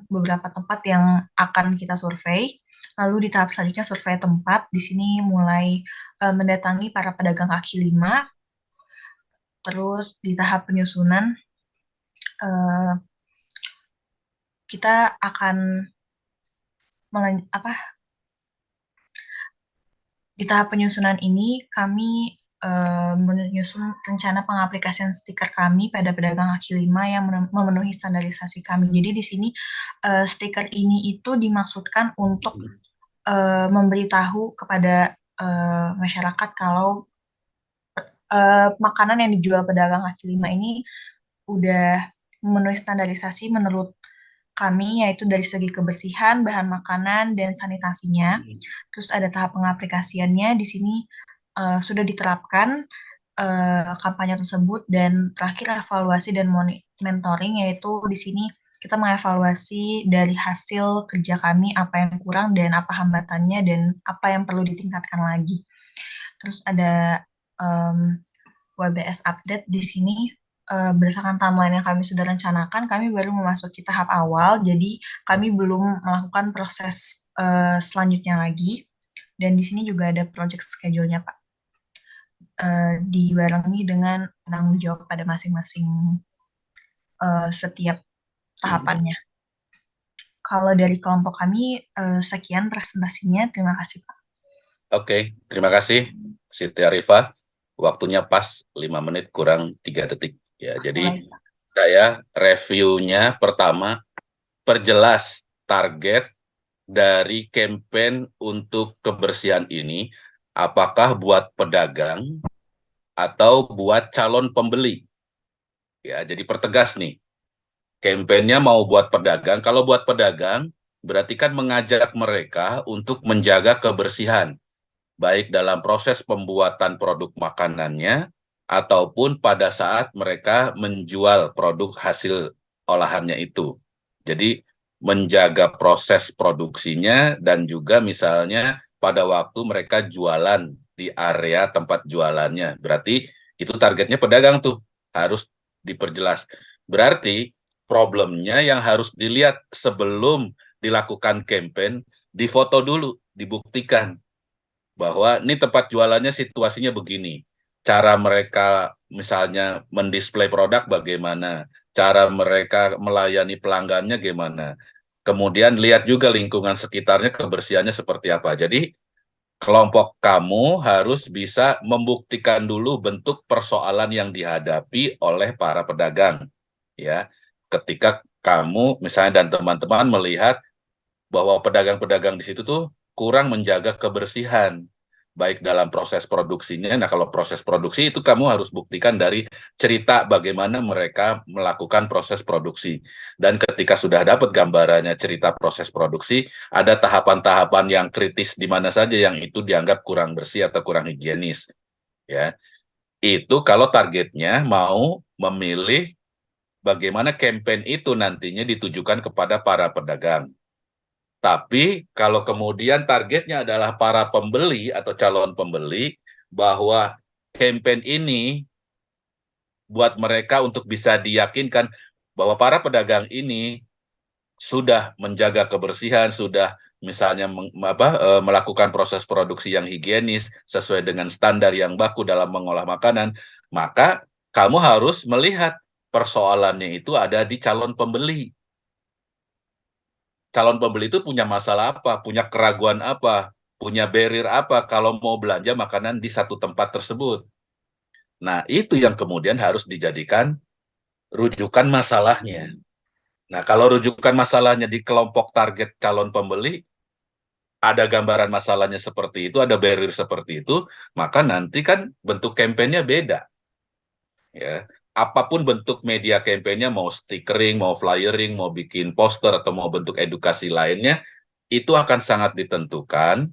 beberapa tempat yang akan kita survei. Lalu di tahap selanjutnya survei tempat. Di sini mulai mendatangi para pedagang kaki lima. Terus di tahap penyusunan eh, kita akan apa di tahap penyusunan ini kami menyusun rencana pengaplikasian stiker kami pada pedagang kaki lima yang memenuhi standarisasi kami. Jadi di sini stiker ini itu dimaksudkan untuk memberitahu kepada masyarakat kalau makanan yang dijual pedagang kaki lima ini udah memenuhi standarisasi menurut kami, yaitu dari segi kebersihan, bahan makanan, dan sanitasinya. Terus ada tahap pengaplikasiannya, di sini sudah diterapkan kampanye tersebut, dan terakhir evaluasi dan mentoring, yaitu di sini kita mengevaluasi dari hasil kerja kami, apa yang kurang dan apa hambatannya, dan apa yang perlu ditingkatkan lagi. Terus ada WBS update di sini berdasarkan timeline yang kami sudah rencanakan, kami baru memasuki tahap awal, jadi kami belum melakukan proses selanjutnya lagi. Dan di sini juga ada project schedule-nya, Pak. Dibarengi dengan penanggung jawab pada masing-masing setiap tahapannya. Kalau dari kelompok kami, sekian presentasinya. Terima kasih, Pak. Oke, terima kasih Siti Arifah. Waktunya pas 5 menit kurang 3 detik. Ya, jadi Baik, Pak. saya reviewnya pertama, perjelas target dari campaign untuk kebersihan ini, apakah buat pedagang atau buat calon pembeli. Ya, jadi pertegas nih, campaign-nya mau buat pedagang. Kalau buat pedagang, berarti kan mengajak mereka untuk menjaga kebersihan, baik dalam proses pembuatan produk makanannya, ataupun pada saat mereka menjual produk hasil olahannya itu. Jadi, menjaga proses produksinya dan juga misalnya pada waktu mereka jualan di area tempat jualannya. Berarti itu targetnya pedagang tuh, harus diperjelas. Berarti problemnya yang harus dilihat sebelum dilakukan campaign, difoto dulu, dibuktikan bahwa ini tempat jualannya situasinya begini. Cara mereka misalnya mendisplay produk bagaimana, cara mereka melayani pelanggannya gimana. Kemudian lihat juga lingkungan sekitarnya kebersihannya seperti apa. Jadi kelompok kamu harus bisa membuktikan dulu bentuk persoalan yang dihadapi oleh para pedagang. Ya, ketika kamu misalnya dan teman-teman melihat bahwa pedagang-pedagang di situ tuh kurang menjaga kebersihan, baik dalam proses produksinya. Nah, kalau proses produksi itu kamu harus buktikan dari cerita bagaimana mereka melakukan proses produksi. Dan ketika sudah dapat gambarannya cerita proses produksi, ada tahapan-tahapan yang kritis di mana saja yang itu dianggap kurang bersih atau kurang higienis. Ya, itu kalau targetnya mau memilih bagaimana campaign itu nantinya ditujukan kepada para pedagang. Tapi kalau kemudian targetnya adalah para pembeli atau calon pembeli, bahwa campaign ini buat mereka untuk bisa diyakinkan bahwa para pedagang ini sudah menjaga kebersihan, sudah misalnya melakukan proses produksi yang higienis sesuai dengan standar yang baku dalam mengolah makanan, maka kamu harus melihat persoalannya itu ada di calon pembeli. Calon pembeli itu punya masalah apa, punya keraguan apa, punya barrier apa kalau mau belanja makanan di satu tempat tersebut. Nah, itu yang kemudian harus dijadikan rujukan masalahnya. Nah, kalau rujukan masalahnya di kelompok target calon pembeli, ada gambaran masalahnya seperti itu, ada barrier seperti itu, maka nanti kan bentuk kampanyenya beda. Ya, apapun bentuk media kampanyenya, mau stickering, mau flyering, mau bikin poster, atau mau bentuk edukasi lainnya, itu akan sangat ditentukan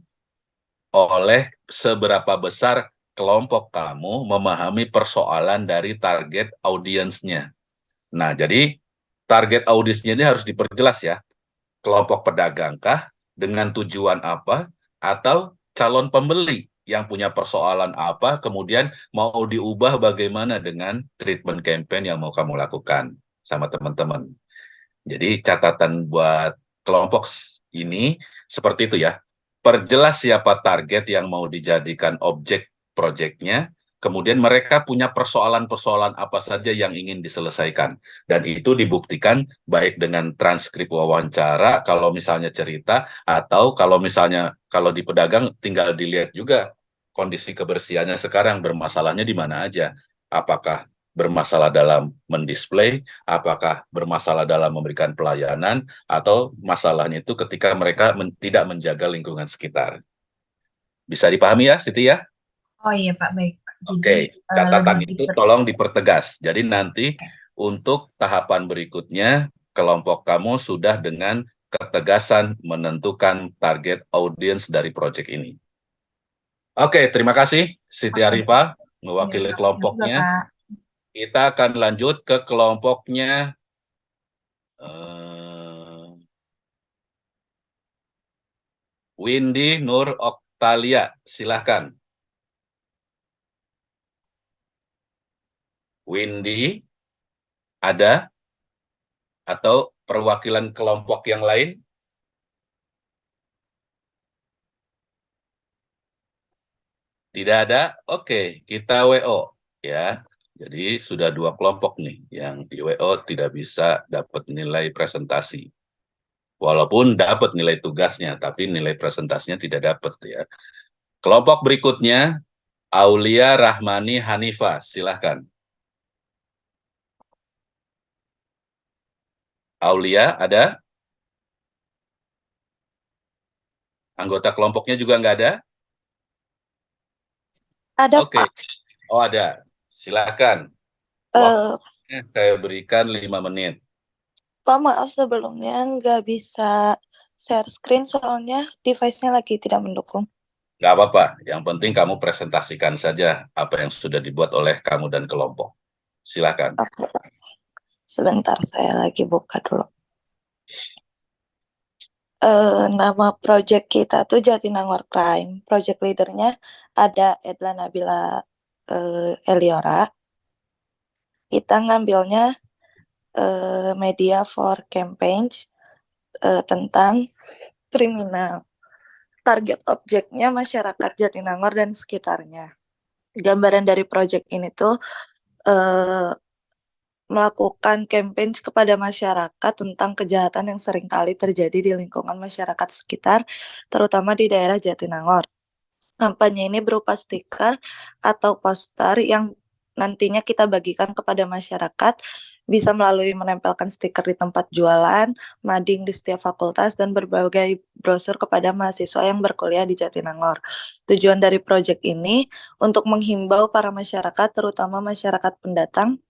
oleh seberapa besar kelompok kamu memahami persoalan dari target audiensnya. Nah, jadi target audiensnya ini harus diperjelas ya. Kelompok pedagangkah, dengan tujuan apa, atau calon pembeli yang punya persoalan apa, kemudian mau diubah bagaimana dengan treatment campaign yang mau kamu lakukan sama teman-teman. Jadi catatan buat kelompok ini seperti itu ya. Perjelas siapa target yang mau dijadikan objek proyeknya, kemudian mereka punya persoalan-persoalan apa saja yang ingin diselesaikan. Dan itu dibuktikan baik dengan transkrip wawancara, kalau misalnya cerita, atau kalau misalnya kalau di pedagang tinggal dilihat juga kondisi kebersihannya sekarang bermasalahnya di mana aja. Apakah bermasalah dalam mendisplay, apakah bermasalah dalam memberikan pelayanan, atau masalahnya itu ketika mereka tidak menjaga lingkungan sekitar. Bisa dipahami ya, Siti ya? Oh iya Pak, baik Pak. Jadi Oke, lebih catatan itu diper. tolong dipertegas. Jadi nanti Oke. untuk tahapan berikutnya, kelompok kamu sudah dengan ketegasan menentukan target audiens dari proyek ini. Oke, terima kasih Siti Oke Arifa, Pak. Iya mewakili Pak, siap juga kelompoknya. Pak. Kita akan lanjut ke kelompoknya eh, Windy Nur Oktalia. Silahkan. Windy, ada? Atau perwakilan kelompok yang lain? Tidak ada? Oke, kita WO ya. Jadi sudah 2 kelompok nih yang di WO tidak bisa dapat nilai presentasi. Walaupun dapat nilai tugasnya, tapi nilai presentasinya tidak dapat ya. Kelompok berikutnya, Aulia Rahmani Hanifa. Silahkan. Aulia, ada? Anggota kelompoknya juga nggak ada? Ada Oke, Pak. oh ada. Silakan. Eh, Waktunya saya berikan 5 menit. Pak, maaf sebelumnya nggak bisa share screen soalnya device-nya lagi tidak mendukung. Nggak apa-apa, yang penting kamu presentasikan saja apa yang sudah dibuat oleh kamu dan kelompok. Silakan. Oke, Pak. Sebentar, saya lagi buka dulu. Nama project kita tuh Jatinangor Prime. Project leadernya ada Edla Nabila Eliora. Kita ngambilnya media for campaign tentang kriminal. Target objeknya masyarakat Jatinangor dan sekitarnya. Gambaran dari proyek ini tuh eh, melakukan campaign kepada masyarakat tentang kejahatan yang seringkali terjadi di lingkungan masyarakat sekitar, terutama di daerah Jatinangor. Kampanye ini berupa stiker atau poster yang nantinya kita bagikan kepada masyarakat, bisa melalui menempelkan stiker di tempat jualan, mading di setiap fakultas, dan berbagai brosur kepada mahasiswa yang berkuliah di Jatinangor. Tujuan dari proyek ini untuk menghimbau para masyarakat, terutama masyarakat pendatang,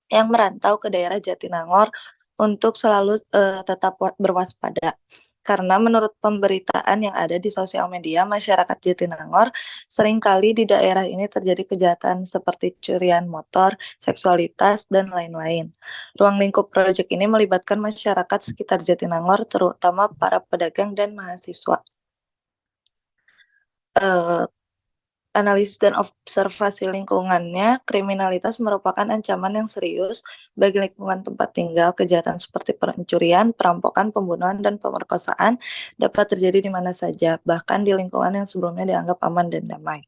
yang merantau ke daerah Jatinangor untuk selalu tetap berwaspada. Karena menurut pemberitaan yang ada di sosial media, masyarakat Jatinangor seringkali di daerah ini terjadi kejahatan seperti curian motor, seksualitas, dan lain-lain. Ruang lingkup proyek ini melibatkan masyarakat sekitar Jatinangor, terutama para pedagang dan mahasiswa. Uh, Analisis dan observasi lingkungannya, kriminalitas merupakan ancaman yang serius bagi lingkungan tempat tinggal. Kejahatan seperti pencurian, perampokan, pembunuhan, dan pemerkosaan dapat terjadi di mana saja, bahkan di lingkungan yang sebelumnya dianggap aman dan damai.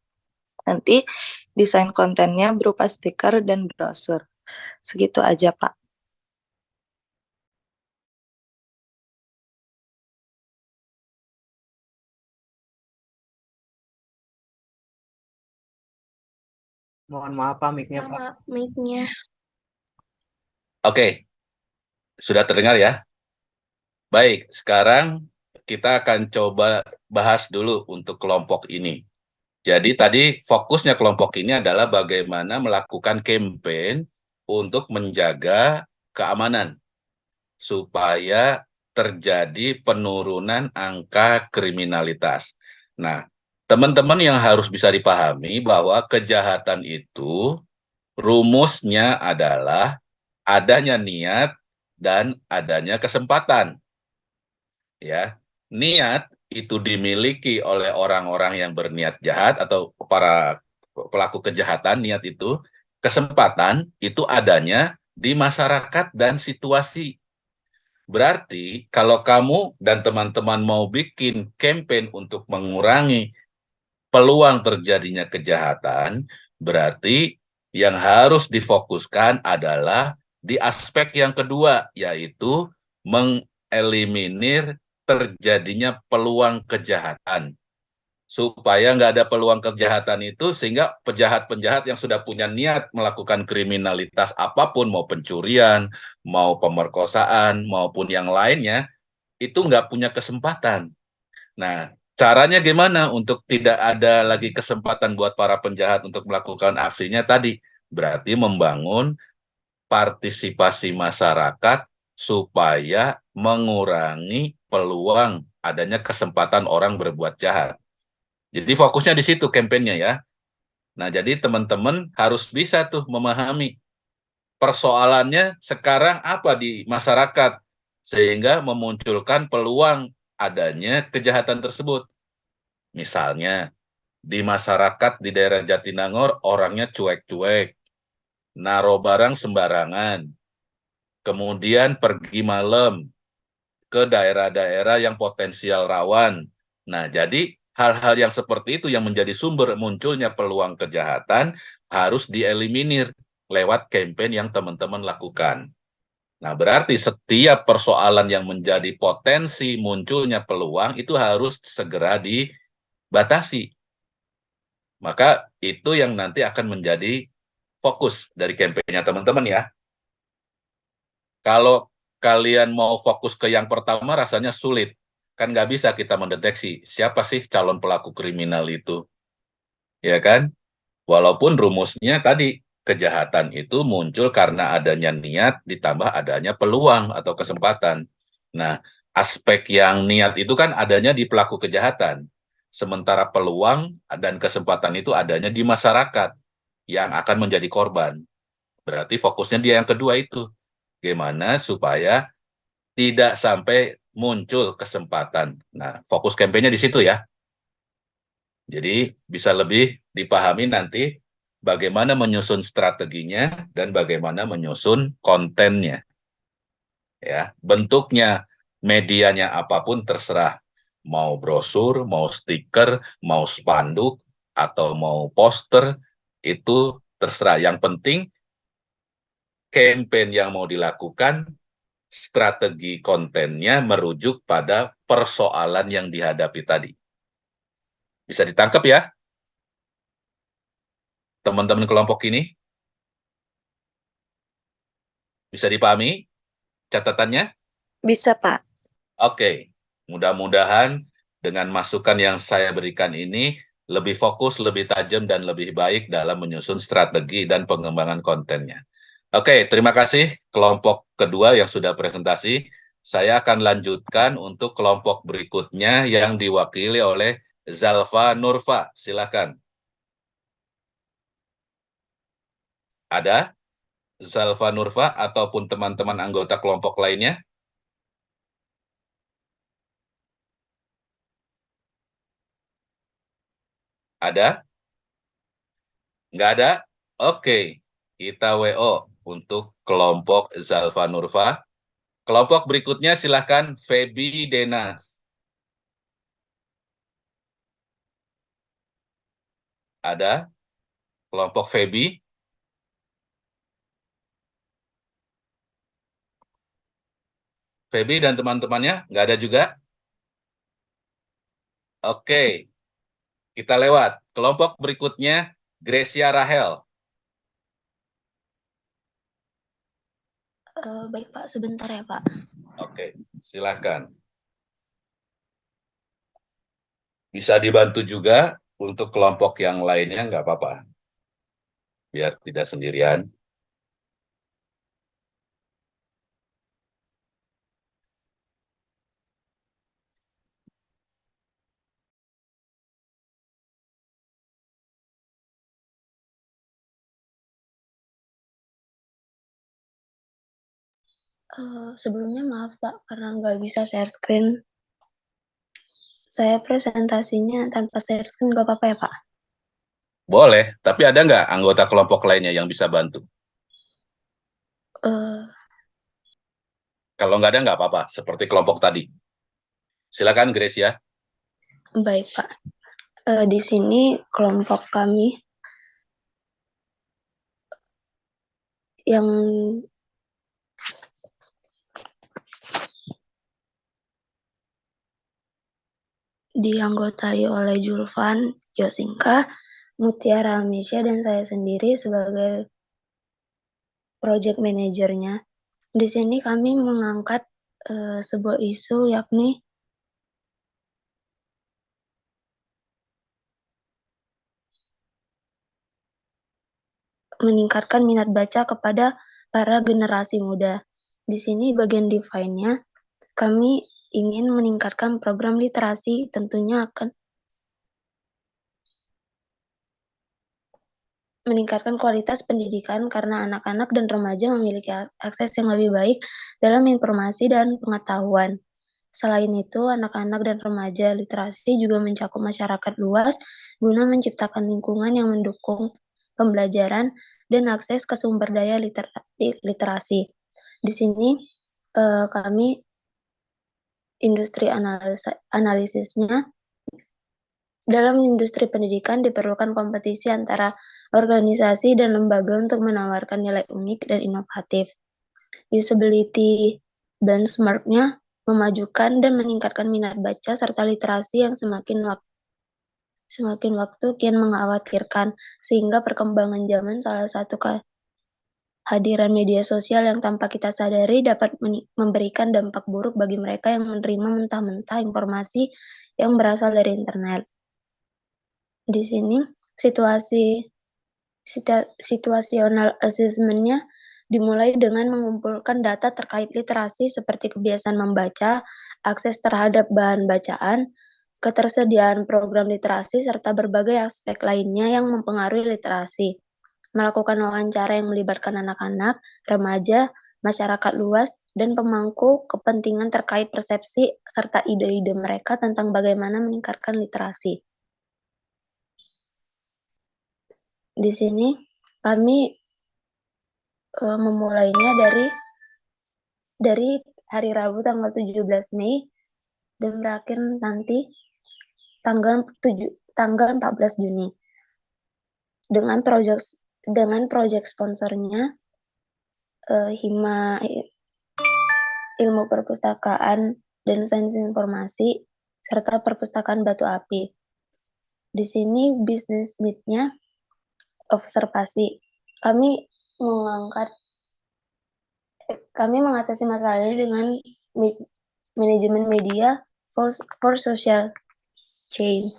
Nanti desain kontennya berupa stiker dan brosur. Segitu aja, Pak. Mohon maaf Pak, mic-nya Pak. Sama mic-nya. Oke, sudah terdengar ya? Baik, sekarang kita akan coba bahas dulu untuk kelompok ini. Jadi tadi fokusnya kelompok ini adalah bagaimana melakukan campaign untuk menjaga keamanan supaya terjadi penurunan angka kriminalitas. Nah, teman-teman yang harus bisa dipahami bahwa kejahatan itu rumusnya adalah adanya niat dan adanya kesempatan. Ya, niat itu dimiliki oleh orang-orang yang berniat jahat atau para pelaku kejahatan. Niat itu, kesempatan itu adanya di masyarakat dan situasi. Berarti kalau kamu dan teman-teman mau bikin campaign untuk mengurangi peluang terjadinya kejahatan, berarti yang harus difokuskan adalah di aspek yang kedua, yaitu mengeliminir terjadinya peluang kejahatan. Supaya nggak ada peluang kejahatan itu, sehingga penjahat-penjahat yang sudah punya niat melakukan kriminalitas apapun, mau pencurian, mau pemerkosaan, maupun yang lainnya, itu nggak punya kesempatan. Nah, caranya gimana untuk tidak ada lagi kesempatan buat para penjahat untuk melakukan aksinya tadi? Berarti membangun partisipasi masyarakat supaya mengurangi peluang adanya kesempatan orang berbuat jahat. Jadi fokusnya di situ kampanyenya ya. Nah, jadi teman-teman harus bisa tuh memahami persoalannya sekarang apa di masyarakat sehingga memunculkan peluang adanya kejahatan tersebut. Misalnya, di masyarakat di daerah Jatinangor orangnya cuek-cuek, naruh barang sembarangan, kemudian pergi malam ke daerah-daerah yang potensial rawan. Nah, jadi hal-hal yang seperti itu yang menjadi sumber munculnya peluang kejahatan harus dieliminir lewat campaign yang teman-teman lakukan. Nah, berarti setiap persoalan yang menjadi potensi munculnya peluang itu harus segera dibatasi. Maka itu yang nanti akan menjadi fokus dari kampanyenya teman-teman ya. Kalau kalian mau fokus ke yang pertama rasanya sulit. Kan nggak bisa kita mendeteksi siapa sih calon pelaku kriminal itu. Ya kan? Walaupun rumusnya tadi, kejahatan itu muncul karena adanya niat ditambah adanya peluang atau kesempatan. Nah, aspek yang niat itu kan adanya di pelaku kejahatan. Sementara peluang dan kesempatan itu adanya di masyarakat yang akan menjadi korban. Berarti fokusnya dia yang kedua itu. Gimana supaya tidak sampai muncul kesempatan. Nah, fokus kampanye di situ ya. Jadi bisa lebih dipahami nanti bagaimana menyusun strateginya dan bagaimana menyusun kontennya. Ya, bentuknya, medianya apapun terserah. Mau brosur, mau stiker, mau spanduk, atau mau poster, itu terserah. Yang penting campaign yang mau dilakukan, strategi kontennya merujuk pada persoalan yang dihadapi tadi. Bisa ditangkap ya, teman-teman kelompok ini? Bisa dipahami catatannya? Bisa, Pak. Oke, mudah-mudahan dengan masukan yang saya berikan ini lebih fokus, lebih tajam, dan lebih baik dalam menyusun strategi dan pengembangan kontennya. Oke, terima kasih kelompok kedua yang sudah presentasi. Saya akan lanjutkan untuk kelompok berikutnya yang diwakili oleh Zalfa Nurfa. Silakan. Ada Zalfa Nurfa ataupun teman-teman anggota kelompok lainnya? Ada? Nggak ada? Oke, kita WO untuk kelompok Zalfa Nurfa. Kelompok berikutnya silahkan Feby Denas. Ada? Kelompok Feby? Feby dan teman-temannya? Nggak ada juga? Oke, kita lewat. Kelompok berikutnya Gracia Rahel. Baik Pak, sebentar ya Pak. Oke, silahkan. Bisa dibantu juga untuk kelompok yang lainnya, nggak apa-apa. Biar tidak sendirian. Sebelumnya maaf Pak, karena nggak bisa share screen. Saya presentasinya tanpa share screen nggak apa-apa ya Pak? Boleh, tapi ada nggak anggota kelompok lainnya yang bisa bantu? Eh, Kalau nggak ada, nggak apa-apa, seperti kelompok tadi. Silakan, Gracia. Baik, Pak. Di sini kelompok kami yang dianggotai oleh Julvan, Yosinka, Mutiara Amisya, dan saya sendiri sebagai project manajernya. Di sini kami mengangkat sebuah isu, yakni meningkatkan minat baca kepada para generasi muda. Di sini bagian define-nya, kami ingin meningkatkan program literasi, tentunya akan meningkatkan kualitas pendidikan karena anak-anak dan remaja memiliki akses yang lebih baik dalam informasi dan pengetahuan. Selain itu, anak-anak dan remaja literasi juga mencakup masyarakat luas guna menciptakan lingkungan yang mendukung pembelajaran dan akses ke sumber daya literasi. Di sini kami industri analisisnya, dalam industri pendidikan diperlukan kompetisi antara organisasi dan lembaga untuk menawarkan nilai unik dan inovatif. Usability benchmark-nya memajukan dan meningkatkan minat baca serta literasi yang semakin waktu kian mengkhawatirkan, sehingga perkembangan zaman salah satu kehadiran media sosial yang tanpa kita sadari dapat memberikan dampak buruk bagi mereka yang menerima mentah-mentah informasi yang berasal dari internet. Di sini situational assessment-nya dimulai dengan mengumpulkan data terkait literasi seperti kebiasaan membaca, akses terhadap bahan bacaan, ketersediaan program literasi, serta berbagai aspek lainnya yang mempengaruhi literasi. Melakukan wawancara yang melibatkan anak-anak, remaja, masyarakat luas, dan pemangku kepentingan terkait persepsi serta ide-ide mereka tentang bagaimana meningkatkan literasi. Di sini kami memulainya dari hari Rabu tanggal 17 Mei dan berakhir nanti tanggal 14 Juni. Dengan proyek sponsornya Hima Ilmu Perpustakaan dan Sains Informasi serta Perpustakaan Batu Api. Di sini bisnis need-nya observasi. Kami mengatasi masalah ini dengan manajemen media for social change.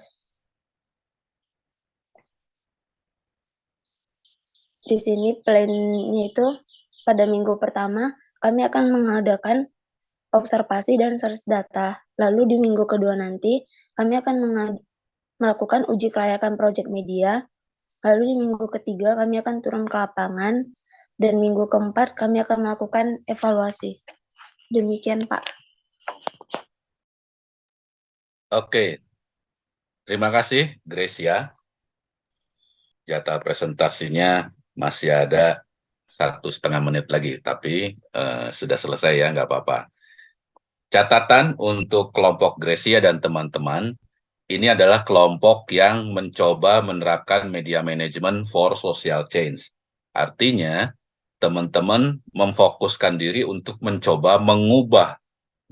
Di sini plan-nya itu pada minggu pertama kami akan mengadakan observasi dan search data. Lalu di minggu kedua nanti kami akan melakukan uji kelayakan proyek media. Lalu di minggu ketiga kami akan turun ke lapangan dan minggu keempat kami akan melakukan evaluasi. Demikian, Pak. Oke, terima kasih, Gracia. Jatah presentasinya masih ada 1,5 menit lagi, tapi sudah selesai ya, nggak apa-apa. Catatan untuk kelompok Gracia dan teman-teman, ini adalah kelompok yang mencoba menerapkan media management for social change. Artinya, teman-teman memfokuskan diri untuk mencoba mengubah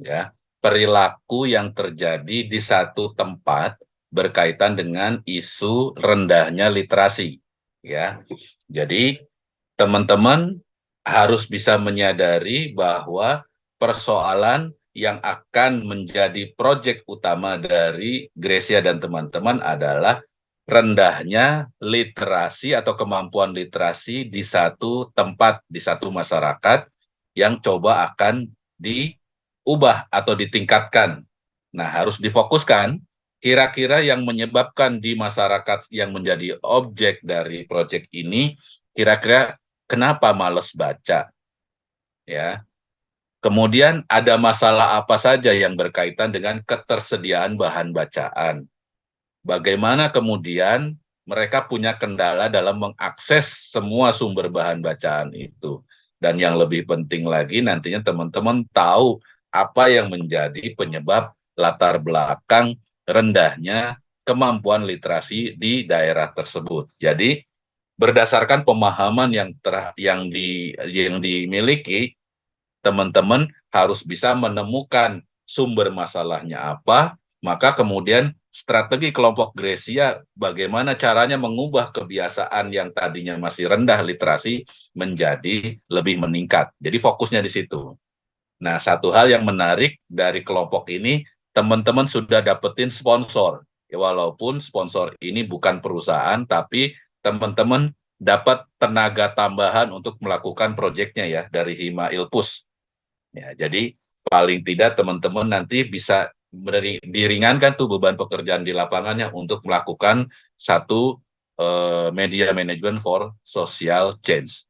ya perilaku yang terjadi di satu tempat berkaitan dengan isu rendahnya literasi ya. Jadi teman-teman harus bisa menyadari bahwa persoalan yang akan menjadi proyek utama dari Gracia dan teman-teman adalah rendahnya literasi atau kemampuan literasi di satu tempat, di satu masyarakat yang coba akan diubah atau ditingkatkan. Nah, harus difokuskan kira-kira yang menyebabkan di masyarakat yang menjadi objek dari proyek ini, kira-kira kenapa males baca? Ya. Kemudian ada masalah apa saja yang berkaitan dengan ketersediaan bahan bacaan? Bagaimana kemudian mereka punya kendala dalam mengakses semua sumber bahan bacaan itu? Dan yang lebih penting lagi nantinya teman-teman tahu apa yang menjadi penyebab latar belakang rendahnya kemampuan literasi di daerah tersebut. Jadi berdasarkan pemahaman yang dimiliki, teman-teman harus bisa menemukan sumber masalahnya apa, maka kemudian strategi kelompok Gracia bagaimana caranya mengubah kebiasaan yang tadinya masih rendah literasi menjadi lebih meningkat. Jadi fokusnya di situ. Nah, satu hal yang menarik dari kelompok ini, teman-teman sudah dapetin sponsor. Ya, walaupun sponsor ini bukan perusahaan, tapi teman-teman dapat tenaga tambahan untuk melakukan proyeknya ya dari Hima Ilpus. Ya, jadi paling tidak teman-teman nanti bisa diringankan tuh beban pekerjaan di lapangannya untuk melakukan satu media management for social change.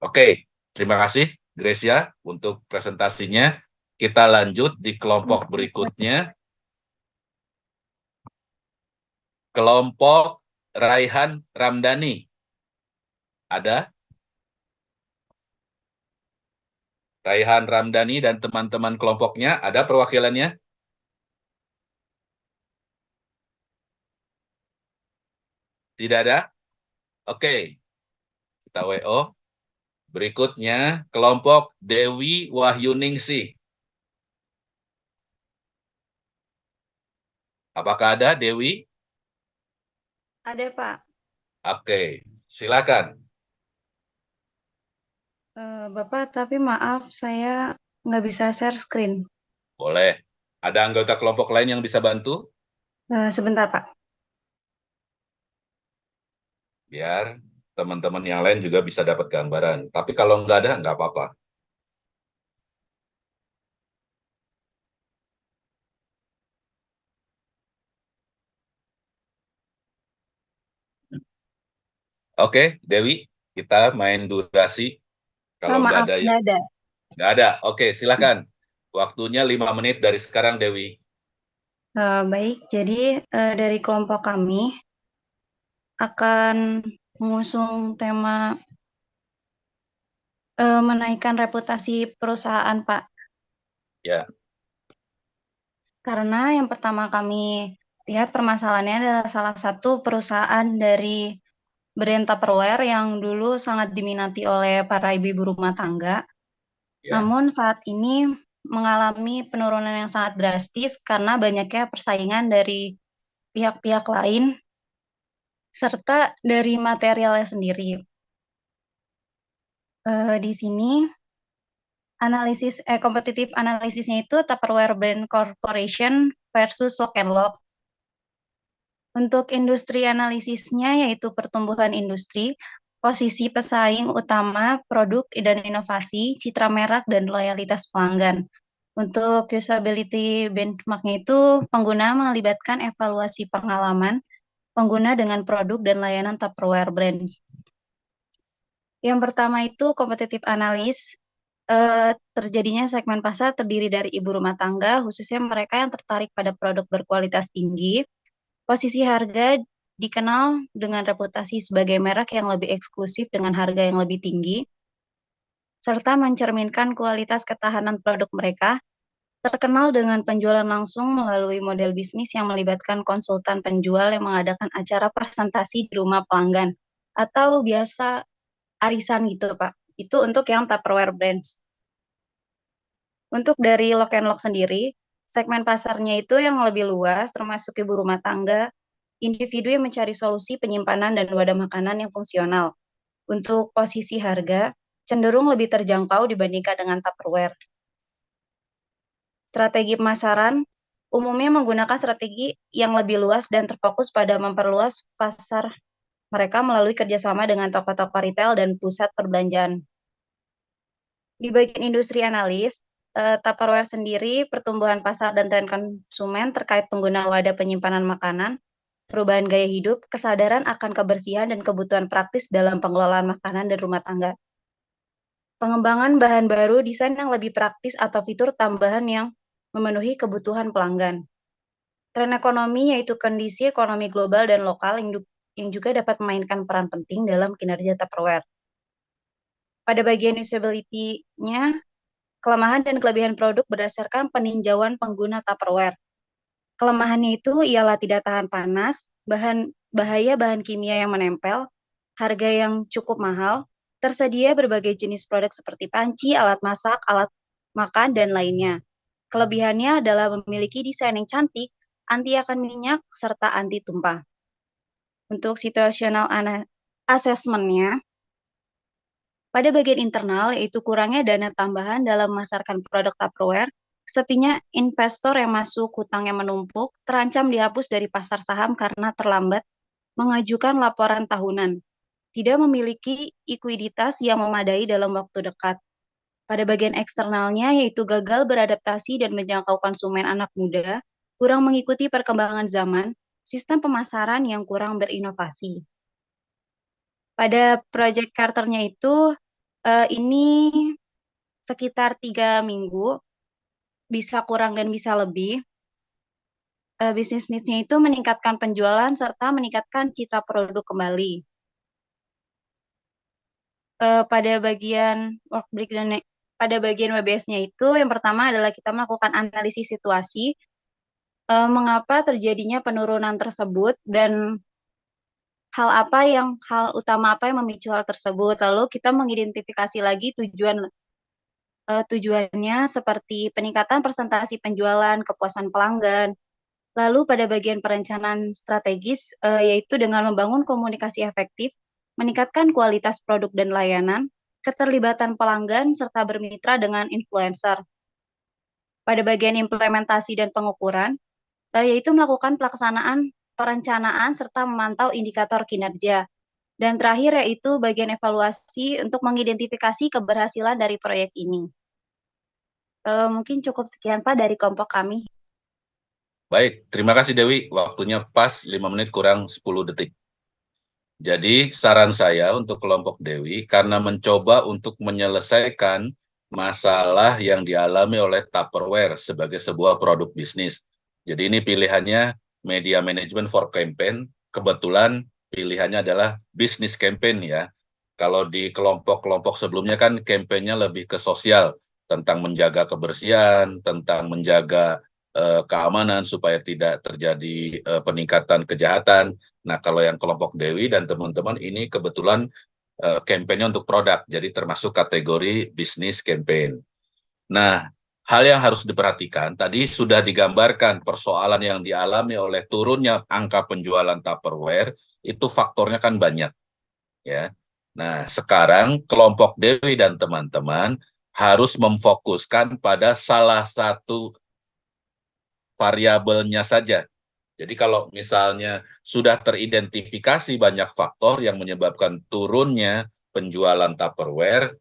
Oke, terima kasih Gracia untuk presentasinya. Kita lanjut di kelompok berikutnya. Kelompok Raihan Ramdhani. Ada? Raihan Ramdhani dan teman-teman kelompoknya, ada perwakilannya? Tidak ada? Oke, kita WO. Berikutnya, kelompok Dewi Wahyuningsih. Apakah ada, Dewi? Ada, Pak. Oke, silakan. Bapak, tapi maaf, saya nggak bisa share screen. Boleh. Ada anggota kelompok lain yang bisa bantu? Sebentar, Pak. Biar teman-teman yang lain juga bisa dapat gambaran. Tapi kalau nggak ada, nggak apa-apa. Oke, Dewi, kita main durasi. Kalau nggak Maaf, ada ya, nggak ada. nggak ada. Oke, silakan. Waktunya 5 menit dari sekarang, Dewi. Baik, jadi dari kelompok kami akan mengusung tema menaikkan reputasi perusahaan, Pak. Ya. Karena yang pertama kami lihat permasalahannya adalah salah satu perusahaan dari brand Tupperware yang dulu sangat diminati oleh para ibu-ibu rumah tangga. Ya. Namun saat ini mengalami penurunan yang sangat drastis karena banyaknya persaingan dari pihak-pihak lain serta dari materialnya sendiri. Di sini kompetitif analisisnya itu Tupperware Brand Corporation versus Lock and Lock. Untuk industri analisisnya yaitu pertumbuhan industri, posisi pesaing utama, produk dan inovasi, citra merek, dan loyalitas pelanggan. Untuk usability benchmark-nya itu pengguna melibatkan evaluasi pengalaman pengguna dengan produk dan layanan Tupperware Brands. Yang pertama itu kompetitif analis. Terjadinya segmen pasar terdiri dari ibu rumah tangga, khususnya mereka yang tertarik pada produk berkualitas tinggi. Posisi harga dikenal dengan reputasi sebagai merek yang lebih eksklusif dengan harga yang lebih tinggi, serta mencerminkan kualitas ketahanan produk mereka, terkenal dengan penjualan langsung melalui model bisnis yang melibatkan konsultan penjual yang mengadakan acara presentasi di rumah pelanggan, atau biasa arisan gitu, Pak. Itu untuk yang Tupperware Brands. Untuk dari Lock and Lock sendiri, segmen pasarnya itu yang lebih luas, termasuk ibu rumah tangga, individu yang mencari solusi penyimpanan dan wadah makanan yang fungsional. Untuk posisi harga, cenderung lebih terjangkau dibandingkan dengan Tupperware. Strategi pemasaran umumnya menggunakan strategi yang lebih luas dan terfokus pada memperluas pasar mereka melalui kerjasama dengan toko-toko retail dan pusat perbelanjaan. Di bagian industri analis, Tupperware sendiri, pertumbuhan pasar dan tren konsumen terkait pengguna wadah penyimpanan makanan, perubahan gaya hidup, kesadaran akan kebersihan dan kebutuhan praktis dalam pengelolaan makanan dan rumah tangga. Pengembangan bahan baru, desain yang lebih praktis atau fitur tambahan yang memenuhi kebutuhan pelanggan. Tren ekonomi yaitu kondisi ekonomi global dan lokal yang juga dapat memainkan peran penting dalam kinerja Tupperware. Pada bagian usability-nya, kelemahan dan kelebihan produk berdasarkan peninjauan pengguna Tupperware. Kelemahannya itu ialah tidak tahan panas, bahaya bahan kimia yang menempel, harga yang cukup mahal, tersedia berbagai jenis produk seperti panci, alat masak, alat makan, dan lainnya. Kelebihannya adalah memiliki desain yang cantik, anti akan minyak, serta anti tumpah. Untuk situational assessment-nya, pada bagian internal, yaitu kurangnya dana tambahan dalam memasarkan produk Tupperware, sepinya investor yang masuk, hutang yang menumpuk, terancam dihapus dari pasar saham karena terlambat mengajukan laporan tahunan, tidak memiliki likuiditas yang memadai dalam waktu dekat. Pada bagian eksternalnya, yaitu gagal beradaptasi dan menjangkau konsumen anak muda, kurang mengikuti perkembangan zaman, sistem pemasaran yang kurang berinovasi. Pada Project Carter-nya itu, ini sekitar 3 minggu, bisa kurang dan bisa lebih. Bisnis needs-nya itu meningkatkan penjualan serta meningkatkan citra produk kembali. Pada bagian work breakdown, pada bagian WBS-nya itu, yang pertama adalah kita melakukan analisis situasi, mengapa terjadinya penurunan tersebut dan hal utama apa yang memicu hal tersebut. Lalu kita mengidentifikasi lagi tujuannya seperti peningkatan presentasi penjualan, kepuasan pelanggan. Lalu pada bagian perencanaan strategis, yaitu dengan membangun komunikasi efektif, meningkatkan kualitas produk dan layanan, keterlibatan pelanggan, serta bermitra dengan influencer. Pada bagian implementasi dan pengukuran, yaitu melakukan pelaksanaan perencanaan serta memantau indikator kinerja. Dan terakhir yaitu bagian evaluasi untuk mengidentifikasi keberhasilan dari proyek ini. Mungkin cukup sekian Pak dari kelompok kami. Baik, terima kasih Dewi. Waktunya pas 5 menit kurang 10 detik. Jadi saran saya untuk kelompok Dewi, karena mencoba untuk menyelesaikan masalah yang dialami oleh Tupperware sebagai sebuah produk bisnis. Jadi ini pilihannya media management for campaign, kebetulan pilihannya adalah business campaign ya. Kalau di kelompok-kelompok sebelumnya kan campaignnya lebih ke sosial, tentang menjaga kebersihan, tentang menjaga keamanan supaya tidak terjadi peningkatan kejahatan. Nah, kalau yang kelompok Dewi dan teman-teman ini kebetulan campaign-nya untuk produk, jadi termasuk kategori bisnis campaign. Nah, hal yang harus diperhatikan, tadi sudah digambarkan persoalan yang dialami oleh turunnya angka penjualan Tupperware, itu faktornya kan banyak. Ya. Nah, sekarang kelompok Dewi dan teman-teman harus memfokuskan pada salah satu variabelnya saja. Jadi kalau misalnya sudah teridentifikasi banyak faktor yang menyebabkan turunnya penjualan Tupperware,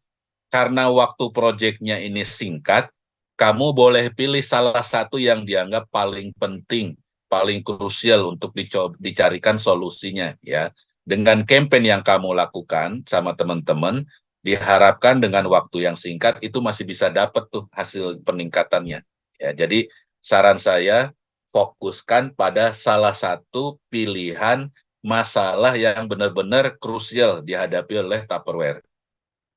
karena waktu proyeknya ini singkat, kamu boleh pilih salah satu yang dianggap paling penting, paling krusial untuk dicarikan solusinya ya. Dengan campaign yang kamu lakukan sama teman-teman, diharapkan dengan waktu yang singkat itu masih bisa dapat tuh hasil peningkatannya. Ya, jadi saran saya fokuskan pada salah satu pilihan masalah yang benar-benar krusial dihadapi oleh Tupperware.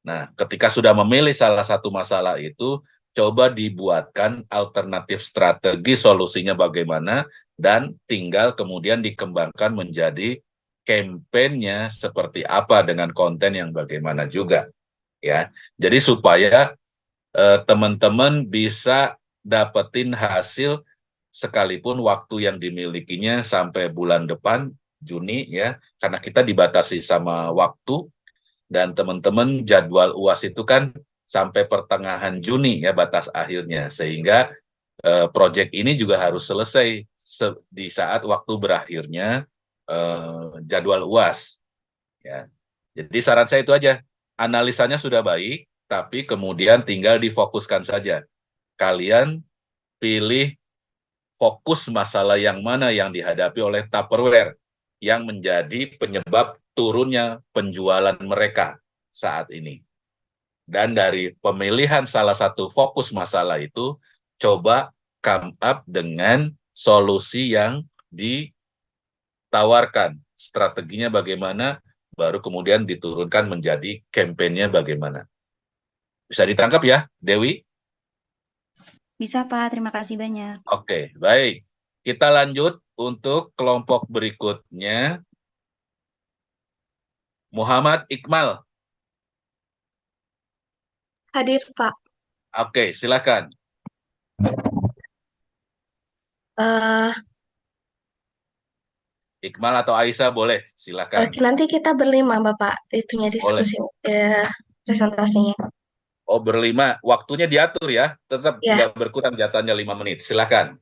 Nah, ketika sudah memilih salah satu masalah itu, coba dibuatkan alternatif strategi solusinya bagaimana, dan tinggal kemudian dikembangkan menjadi kampanyenya seperti apa dengan konten yang bagaimana juga. Ya, jadi supaya teman-teman bisa dapetin hasil sekalipun waktu yang dimilikinya sampai bulan depan, Juni ya, karena kita dibatasi sama waktu, dan teman-teman jadwal UAS itu kan sampai pertengahan Juni ya batas akhirnya, sehingga proyek ini juga harus selesai di saat waktu berakhirnya jadwal UAS ya. Jadi saran saya itu aja, analisanya sudah baik, tapi kemudian tinggal difokuskan saja. Kalian pilih fokus masalah yang mana yang dihadapi oleh Tupperware yang menjadi penyebab turunnya penjualan mereka saat ini. Dan dari pemilihan salah satu fokus masalah itu, coba come up dengan solusi yang ditawarkan. Strateginya bagaimana, baru kemudian diturunkan menjadi kampanyenya bagaimana. Bisa ditangkap ya, Dewi? Bisa, Pak. Terima kasih banyak. Oke, baik. Kita lanjut untuk kelompok berikutnya. Muhammad Iqmal. Hadir, Pak. Oke, silakan. Eh, Iqmal atau Aisyah boleh, silakan. oke, nanti kita berlima, Bapak, itunya Boleh. diskusi presentasinya. Oh, berlima. Waktunya diatur ya. Tetap Ya. tidak berkurang jatahnya 5 menit. Silakan.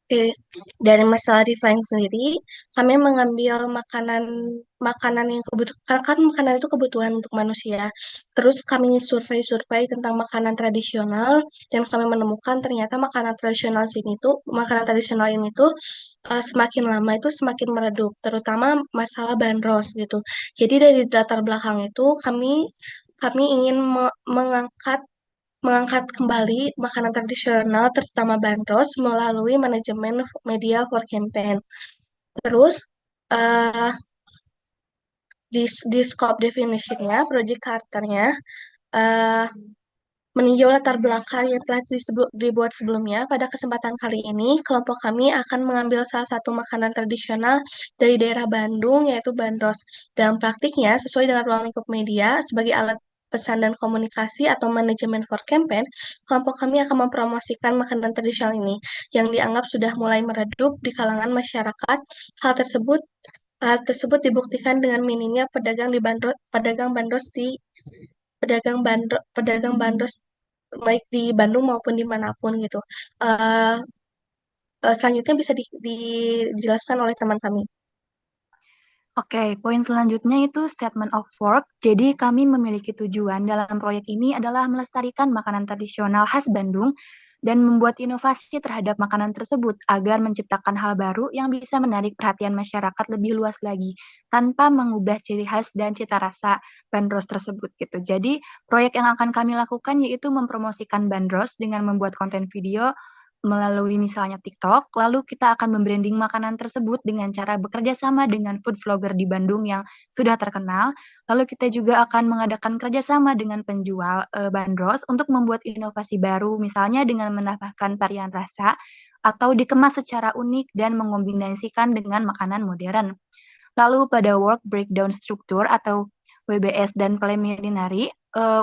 Oke, dari masalah Divine sendiri, kami mengambil makanan makanan yang kebutuhan, kan makanan itu kebutuhan untuk manusia. Terus kami survei-survei tentang makanan tradisional dan kami menemukan ternyata makanan tradisional ini tuh semakin lama itu semakin meredup, terutama masalah bandros gitu. Jadi dari latar belakang itu kami ingin mengangkat kembali makanan tradisional terutama bandros melalui manajemen media for campaign. Terus eh, di scope definition-nya, project charter-nya eh, meninjau latar belakang yang telah dibuat sebelumnya. Pada kesempatan kali ini, kelompok kami akan mengambil salah satu makanan tradisional dari daerah Bandung, yaitu bandros. Dalam praktiknya, sesuai dengan ruang lingkup media, sebagai alat pesan dan komunikasi atau manajemen for campaign, kelompok kami akan mempromosikan makanan tradisional ini yang dianggap sudah mulai meredup di kalangan masyarakat. Hal tersebut dibuktikan dengan minimnya pedagang bandros baik di Bandung maupun dimanapun gitu. Eh, Selanjutnya bisa dijelaskan oleh teman kami. Oke, poin selanjutnya itu statement of work. Jadi kami memiliki tujuan dalam proyek ini adalah melestarikan makanan tradisional khas Bandung dan membuat inovasi terhadap makanan tersebut agar menciptakan hal baru yang bisa menarik perhatian masyarakat lebih luas lagi tanpa mengubah ciri khas dan cita rasa bandros tersebut gitu. Jadi proyek yang akan kami lakukan yaitu mempromosikan bandros dengan membuat konten video melalui misalnya TikTok, lalu kita akan membranding makanan tersebut dengan cara bekerja sama dengan food vlogger di Bandung yang sudah terkenal. Lalu kita juga akan mengadakan kerjasama dengan penjual bandros untuk membuat inovasi baru, misalnya dengan menambahkan varian rasa atau dikemas secara unik dan mengombinasikan dengan makanan modern. Lalu pada work breakdown struktur atau WBS dan preliminary,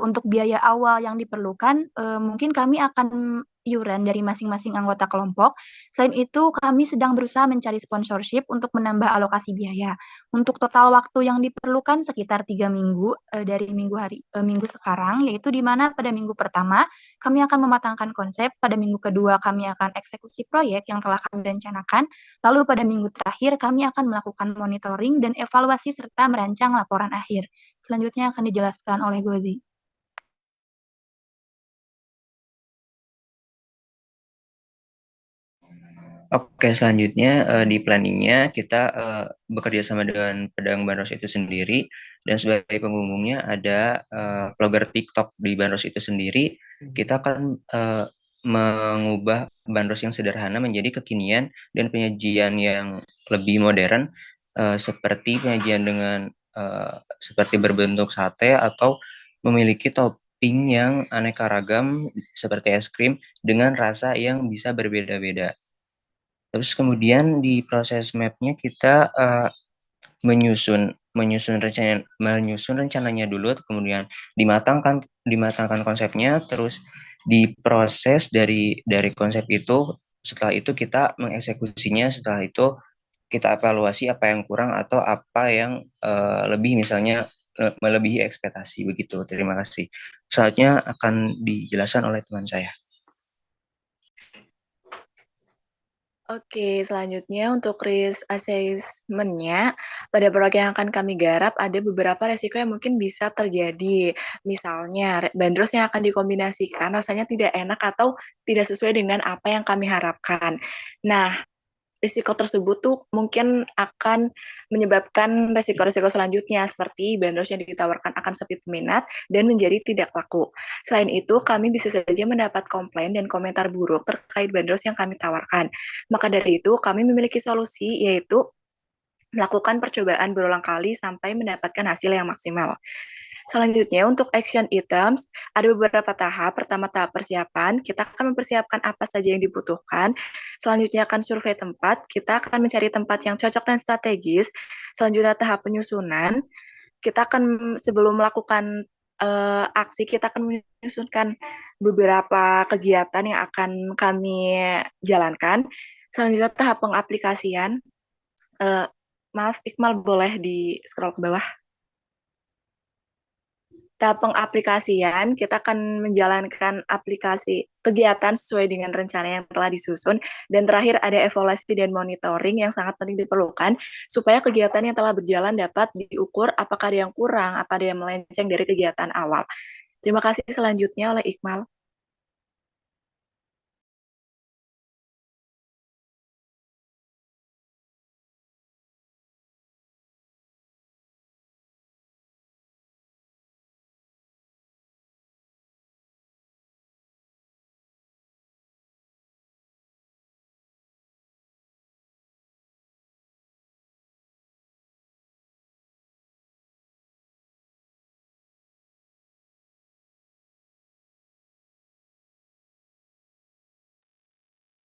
untuk biaya awal yang diperlukan, mungkin kami akan iuran dari masing-masing anggota kelompok. Selain itu, kami sedang berusaha mencari sponsorship untuk menambah alokasi biaya. Untuk total waktu yang diperlukan sekitar 3 minggu dari minggu sekarang, yaitu di mana pada minggu pertama kami akan mematangkan konsep, pada minggu kedua kami akan eksekusi proyek yang telah kami rencanakan, lalu pada minggu terakhir kami akan melakukan monitoring dan evaluasi serta merancang laporan akhir. Selanjutnya akan dijelaskan oleh Gozi. Oke, selanjutnya di planningnya kita bekerja sama dengan pedagang bandros itu sendiri dan sebagai penghubungnya ada vlogger TikTok di bandros itu sendiri. Kita akan mengubah bandros yang sederhana menjadi kekinian dan penyajian yang lebih modern seperti penyajian dengan seperti berbentuk sate atau memiliki topping yang aneka ragam seperti es krim dengan rasa yang bisa berbeda-beda. Terus kemudian di proses mapnya kita menyusun rencananya dulu, kemudian dimatangkan konsepnya, terus diproses dari konsep itu. Setelah itu kita mengeksekusinya, setelah itu kita evaluasi apa yang kurang atau apa yang lebih, misalnya melebihi ekspektasi begitu. Terima kasih. Selanjutnya akan dijelaskan oleh teman saya. Oke, selanjutnya untuk risk assessment-nya, pada proyek yang akan kami garap ada beberapa resiko yang mungkin bisa terjadi. Misalnya, bandros yang akan dikombinasikan rasanya tidak enak atau tidak sesuai dengan apa yang kami harapkan. Nah, risiko tersebut tuh mungkin akan menyebabkan risiko-risiko selanjutnya seperti bandros yang ditawarkan akan sepi peminat dan menjadi tidak laku. Selain itu, kami bisa saja mendapat komplain dan komentar buruk terkait bandros yang kami tawarkan. Maka dari itu, kami memiliki solusi, yaitu melakukan percobaan berulang kali sampai mendapatkan hasil yang maksimal. Selanjutnya, untuk action items, ada beberapa tahap. Pertama, tahap persiapan. Kita akan mempersiapkan apa saja yang dibutuhkan. Selanjutnya akan survei tempat. Kita akan mencari tempat yang cocok dan strategis. Selanjutnya, tahap penyusunan. Kita akan, sebelum melakukan aksi, kita akan menyusunkan beberapa kegiatan yang akan kami jalankan. Selanjutnya, tahap pengaplikasian. Maaf, Iqmal, boleh di-scroll ke bawah. Tahap pengaplikasian, kita akan menjalankan aplikasi kegiatan sesuai dengan rencana yang telah disusun. Dan terakhir ada evaluasi dan monitoring yang sangat penting diperlukan, supaya kegiatan yang telah berjalan dapat diukur apakah ada yang kurang, apa ada yang melenceng dari kegiatan awal. Terima kasih, selanjutnya oleh Iqmal.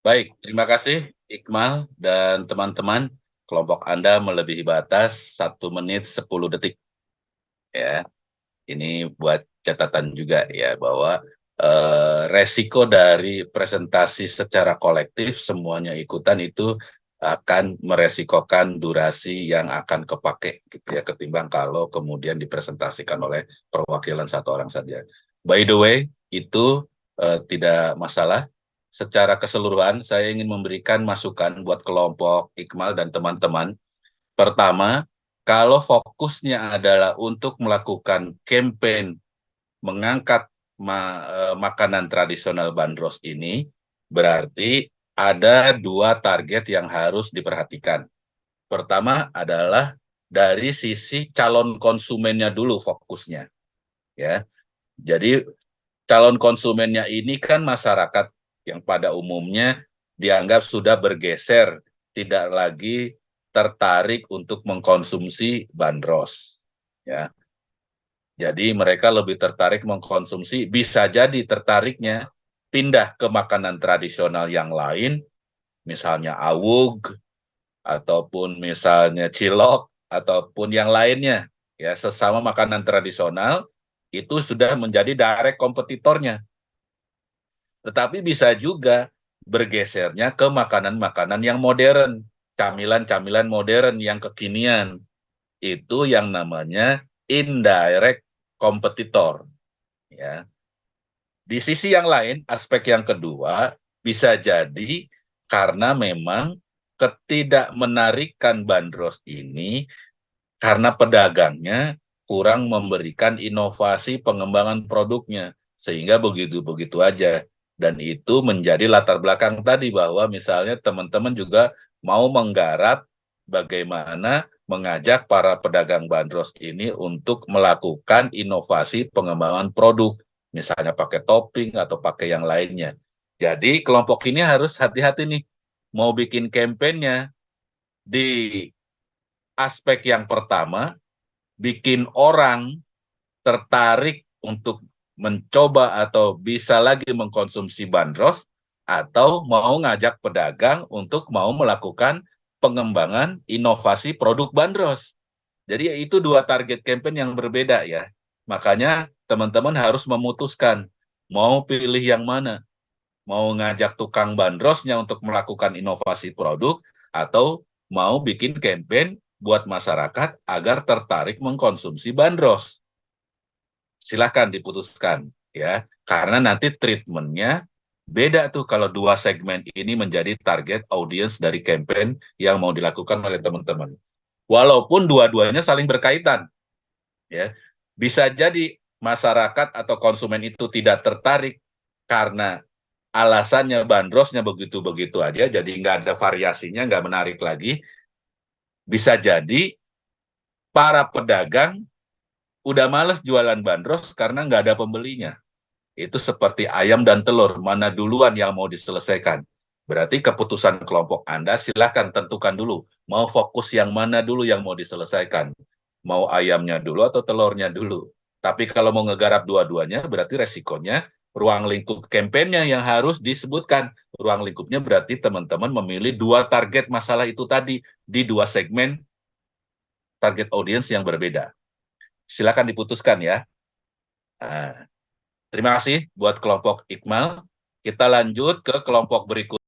Baik, terima kasih Iqmal dan teman-teman. Kelompok Anda melebihi batas 1 menit 10 detik. Ya, ini buat catatan juga ya bahwa resiko dari presentasi secara kolektif semuanya ikutan itu akan meresikokan durasi yang akan kepake gitu ya, ketimbang kalau kemudian dipresentasikan oleh perwakilan satu orang saja. By the way, itu tidak masalah. Secara keseluruhan, saya ingin memberikan masukan buat kelompok Iqmal dan teman-teman. Pertama, kalau fokusnya adalah untuk melakukan campaign mengangkat makanan tradisional bandros ini, berarti ada 2 target yang harus diperhatikan. Pertama adalah dari sisi calon konsumennya dulu fokusnya. Ya. Jadi calon konsumennya ini kan masyarakat yang pada umumnya dianggap sudah bergeser, tidak lagi tertarik untuk mengkonsumsi bandros. Ya. Jadi mereka lebih tertarik mengkonsumsi, bisa jadi tertariknya pindah ke makanan tradisional yang lain, misalnya awug, ataupun misalnya cilok, ataupun yang lainnya. Ya, sesama makanan tradisional, itu sudah menjadi direct kompetitornya. Tetapi bisa juga bergesernya ke makanan-makanan yang modern, camilan-camilan modern yang kekinian. Itu yang namanya indirect competitor. Ya. Di sisi yang lain, aspek yang kedua bisa jadi karena memang ketidakmenarikan bandros ini karena pedagangnya kurang memberikan inovasi pengembangan produknya, sehingga begitu-begitu aja. Dan itu menjadi latar belakang tadi bahwa misalnya teman-teman juga mau menggarap bagaimana mengajak para pedagang bandros ini untuk melakukan inovasi pengembangan produk, misalnya pakai topping atau pakai yang lainnya. Jadi kelompok ini harus hati-hati nih, mau bikin kampanyenya di aspek yang pertama, bikin orang tertarik untuk mencoba atau bisa lagi mengkonsumsi bandros, atau mau ngajak pedagang untuk mau melakukan pengembangan inovasi produk bandros. Jadi itu 2 target campaign yang berbeda ya. Makanya teman-teman harus memutuskan mau pilih yang mana. Mau ngajak tukang bandrosnya untuk melakukan inovasi produk, atau mau bikin campaign buat masyarakat agar tertarik mengkonsumsi bandros. Silahkan diputuskan ya, karena nanti treatmentnya beda tuh kalau 2 segmen ini menjadi target audience dari campaign yang mau dilakukan oleh teman-teman. Walaupun dua-duanya saling berkaitan, ya bisa jadi masyarakat atau konsumen itu tidak tertarik karena alasannya bandrosnya begitu-begitu aja, jadi nggak ada variasinya, nggak menarik lagi, bisa jadi para pedagang udah males jualan bandros karena nggak ada pembelinya. Itu seperti ayam dan telur, mana duluan yang mau diselesaikan. Berarti keputusan kelompok Anda, silahkan tentukan dulu, mau fokus yang mana dulu yang mau diselesaikan. Mau ayamnya dulu atau telurnya dulu. Tapi kalau mau ngegarap dua-duanya, berarti resikonya ruang lingkup kampanyenya yang harus disebutkan. Ruang lingkupnya berarti teman-teman memilih dua target masalah itu tadi, di dua segmen target audience yang berbeda. Silakan diputuskan ya. Nah, terima kasih buat kelompok Iqmal. Kita lanjut ke kelompok berikutnya.